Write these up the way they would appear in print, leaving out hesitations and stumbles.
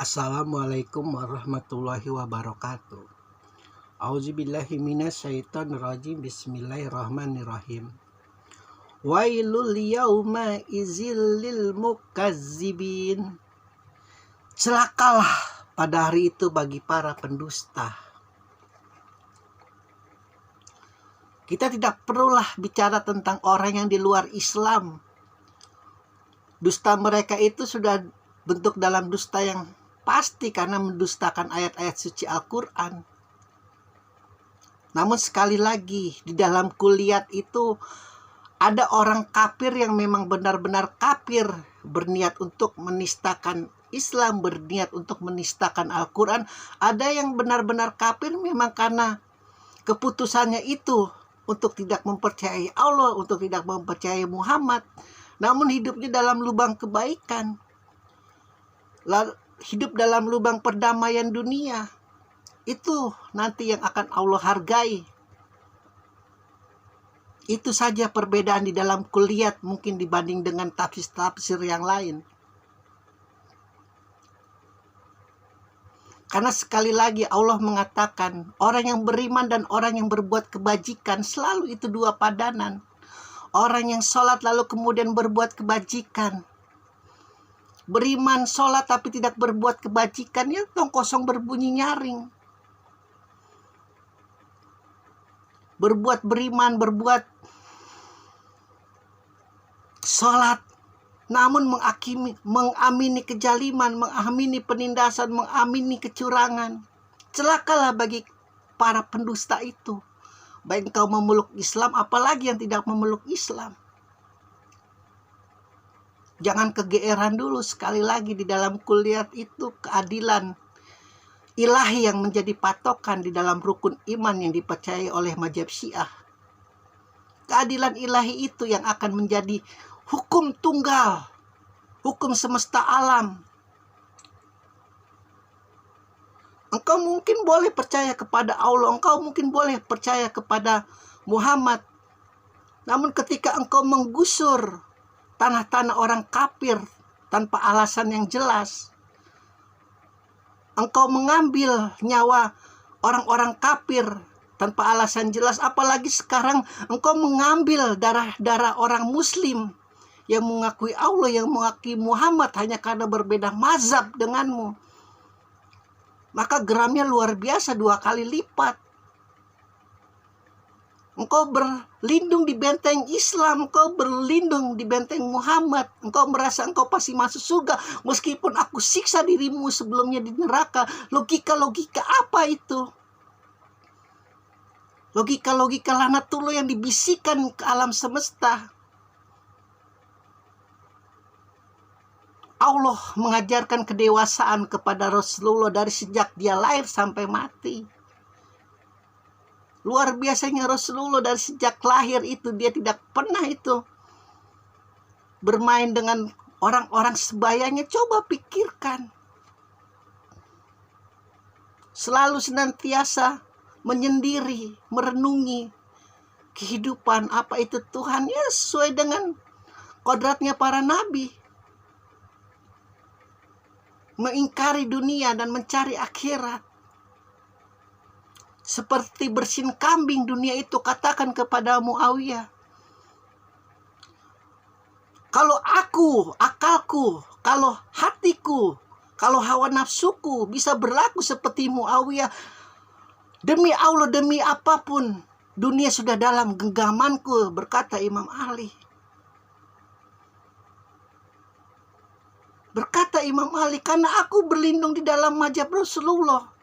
Assalamualaikum warahmatullahi wabarakatuh. Auzubillahi minasyaitonirrajim. Bismillahirrahmanirrahim. Wailul yauma izil lil mukazzibin. Celakalah pada hari itu bagi para pendusta. Kita tidak perlulah bicara tentang orang yang di luar Islam. Dusta mereka itu sudah bentuk dalam dusta yang pasti karena mendustakan ayat-ayat suci Al-Quran. Namun sekali lagi, di dalam kuliah itu ada orang kafir yang memang benar-benar kafir, berniat untuk menistakan Islam, berniat untuk menistakan Al-Quran. Ada yang benar-benar kafir memang karena keputusannya itu untuk tidak mempercayai Allah, untuk tidak mempercayai Muhammad, namun hidupnya dalam lubang kebaikan, hidup dalam lubang perdamaian dunia. Itu nanti yang akan Allah hargai. Itu saja perbedaan di dalam kuliah mungkin dibanding dengan tafsir-tafsir yang lain. Karena sekali lagi Allah mengatakan orang yang beriman dan orang yang berbuat kebajikan selalu itu dua padanan. Orang yang sholat lalu kemudian berbuat kebajikan, beriman sholat tapi tidak berbuat kebajikan, ya tong kosong berbunyi nyaring. Berbuat beriman, berbuat sholat, namun mengamini kejaliman, mengamini penindasan, mengamini kecurangan. Celakalah bagi para pendusta itu. Baik engkau memeluk Islam, apalagi yang tidak memeluk Islam. Jangan kegeeran dulu. Sekali lagi di dalam kuliah itu keadilan ilahi yang menjadi patokan di dalam rukun iman yang dipercayai oleh mazhab Syiah. Keadilan ilahi itu yang akan menjadi hukum tunggal, hukum semesta alam. Engkau mungkin boleh percaya kepada Allah, engkau mungkin boleh percaya kepada Muhammad. Namun ketika engkau menggusur tanah-tanah orang kafir tanpa alasan yang jelas, engkau mengambil nyawa orang-orang kafir tanpa alasan jelas, apalagi sekarang engkau mengambil darah-darah orang muslim yang mengakui Allah, yang mengakui Muhammad hanya karena berbeda mazhab denganmu, maka geramnya luar biasa, 2 kali lipat. Engkau berlindung di benteng Islam, engkau berlindung di benteng Muhammad. Engkau merasa engkau pasti masuk surga meskipun aku siksa dirimu sebelumnya di neraka. Logika-logika apa itu? Logika-logika lanatullah yang dibisikkan ke alam semesta. Allah mengajarkan kedewasaan kepada Rasulullah dari sejak dia lahir sampai mati. Luar biasanya Rasulullah dari sejak lahir itu dia tidak pernah itu bermain dengan orang-orang sebayanya. Coba pikirkan. Selalu senantiasa menyendiri, merenungi kehidupan, apa itu Tuhan, ya sesuai dengan kodratnya para nabi. Mengingkari dunia dan mencari akhirat. Seperti bersin kambing dunia itu, katakan kepada Muawiyah, kalau aku, akalku, kalau hatiku, kalau hawa nafsuku bisa berlaku seperti Muawiyah, demi Allah, demi apapun, dunia sudah dalam genggamanku, berkata Imam Ali. Berkata Imam Ali, karena aku berlindung di dalam mazhab Rasulullah.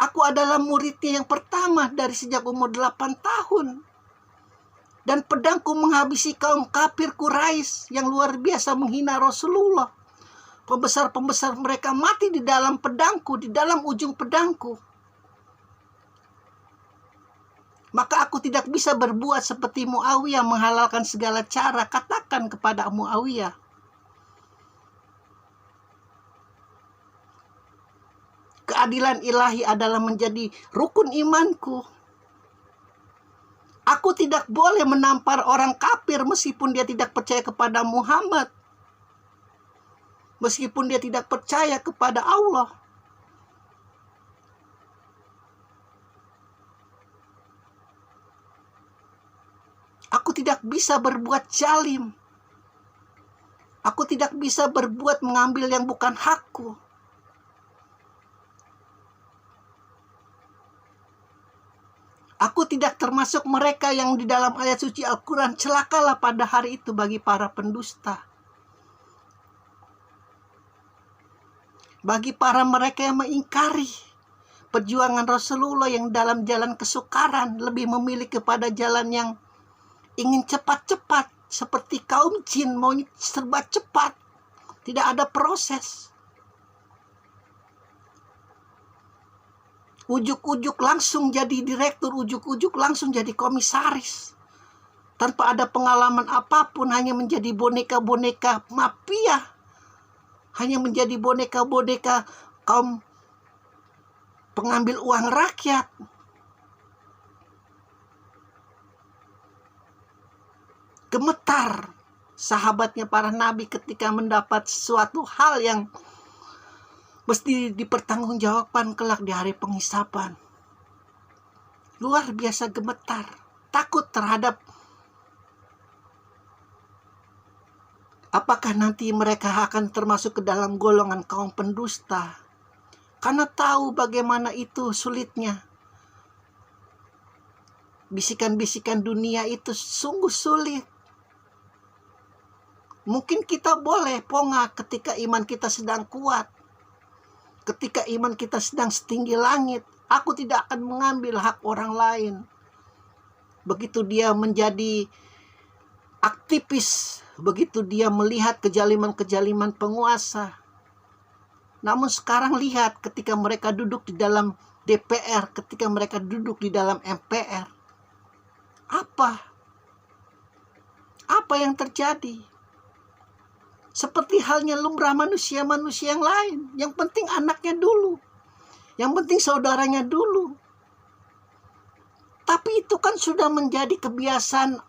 Aku adalah muridnya yang pertama dari sejak umur 8 tahun. Dan pedangku menghabisi kaum kafir Quraisy yang luar biasa menghina Rasulullah. Pembesar-pembesar mereka mati di dalam pedangku, di dalam ujung pedangku. Maka aku tidak bisa berbuat seperti Muawiyah, menghalalkan segala cara. Katakan kepada Muawiyah, keadilan ilahi adalah menjadi rukun imanku. Aku tidak boleh menampar orang kafir meskipun dia tidak percaya kepada Muhammad. meskipun dia tidak percaya kepada Allah. Aku tidak bisa berbuat zalim. Aku tidak bisa berbuat mengambil yang bukan hakku. Aku tidak termasuk mereka yang di dalam ayat suci Al-Quran, celakalah pada hari itu bagi para pendusta. Bagi para mereka yang mengingkari perjuangan Rasulullah yang dalam jalan kesukaran, lebih memilih kepada jalan yang ingin cepat-cepat, seperti kaum jin, mau serba cepat, tidak ada proses. Ujuk-ujuk langsung jadi direktur, ujuk-ujuk langsung jadi komisaris. Tanpa ada pengalaman apapun, hanya menjadi boneka-boneka mafia. Hanya menjadi boneka-boneka kaum pengambil uang rakyat. Gemetar sahabatnya para nabi ketika mendapat suatu hal yang mesti dipertanggungjawabkan kelak di hari penghisaban. Luar biasa gemetar, takut terhadap apakah nanti mereka akan termasuk ke dalam golongan kaum pendusta. Karena tahu bagaimana itu sulitnya. Bisikan-bisikan dunia itu sungguh sulit. Mungkin kita boleh pongah ketika iman kita sedang kuat. Ketika iman kita sedang setinggi langit. Aku tidak akan mengambil hak orang lain. Begitu dia menjadi aktivis, begitu dia melihat kejaliman-kejaliman penguasa. Namun sekarang lihat ketika mereka duduk di dalam DPR, ketika mereka duduk di dalam MPR. Apa yang terjadi? Seperti halnya lumrah manusia-manusia yang lain. Yang penting anaknya dulu. Yang penting saudaranya dulu. Tapi itu kan sudah menjadi kebiasaan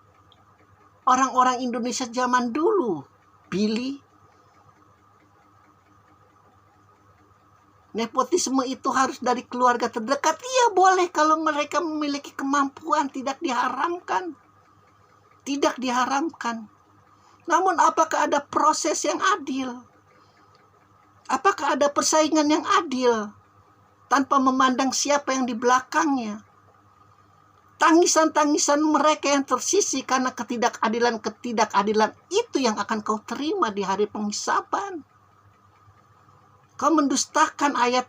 orang-orang Indonesia zaman dulu. Billy. Nepotisme itu harus dari keluarga terdekat. Iya boleh kalau mereka memiliki kemampuan, tidak diharamkan. Tidak diharamkan. Namun apakah ada proses yang adil? Apakah ada persaingan yang adil? Tanpa memandang siapa yang di belakangnya. Tangisan-tangisan mereka yang tersisih karena ketidakadilan itu yang akan kau terima di hari penghisaban. Kau mendustakan ayat,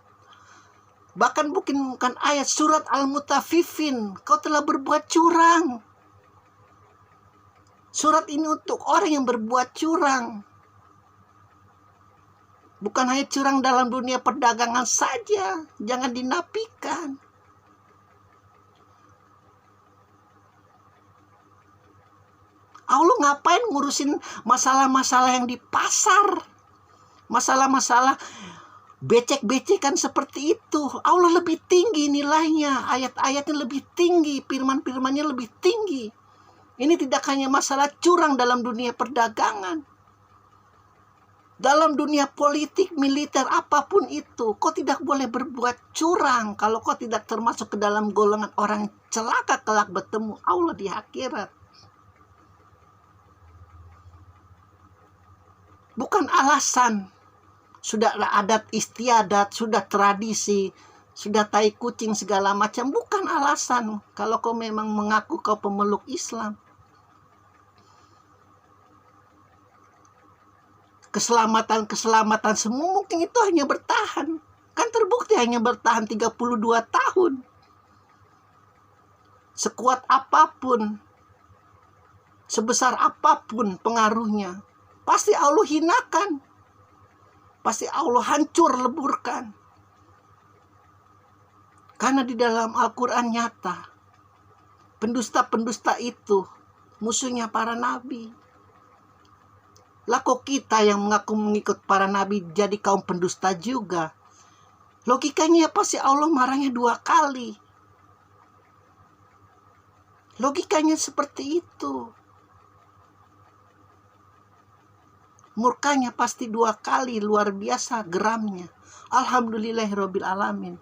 bahkan bukan ayat, surat Al-Mutaffifin. Kau telah berbuat curang. Surat ini untuk orang yang berbuat curang. Bukan hanya curang dalam dunia perdagangan saja. Jangan dinafikan. Allah ngapain ngurusin masalah-masalah yang di pasar? Masalah-masalah becek-becekan seperti itu. Allah lebih tinggi nilainya. Ayat-ayatnya lebih tinggi. Firman-firmannya lebih tinggi. Ini tidak hanya masalah curang dalam dunia perdagangan. Dalam dunia politik, militer, apapun itu. Kau tidak boleh berbuat curang. Kalau kau tidak termasuk ke dalam golongan orang celaka kelak bertemu Allah di akhirat. Bukan alasan. Sudah adat istiadat, sudah tradisi, sudah tai kucing segala macam. Bukan alasan kalau kau memang mengaku kau pemeluk Islam. Keselamatan semua mungkin itu hanya bertahan. Kan terbukti hanya bertahan 32 tahun. Sekuat apapun, sebesar apapun pengaruhnya, pasti Allah hinakan. Pasti Allah hancur leburkan. Karena di dalam Al-Quran nyata, pendusta-pendusta itu musuhnya para nabi. Lah kok kita yang mengaku mengikut para nabi jadi kaum pendusta juga? Logikanya pasti Allah marahnya 2 kali. Logikanya seperti itu. Murkanya pasti 2 kali, luar biasa geramnya. Alhamdulillahirabbil alamin.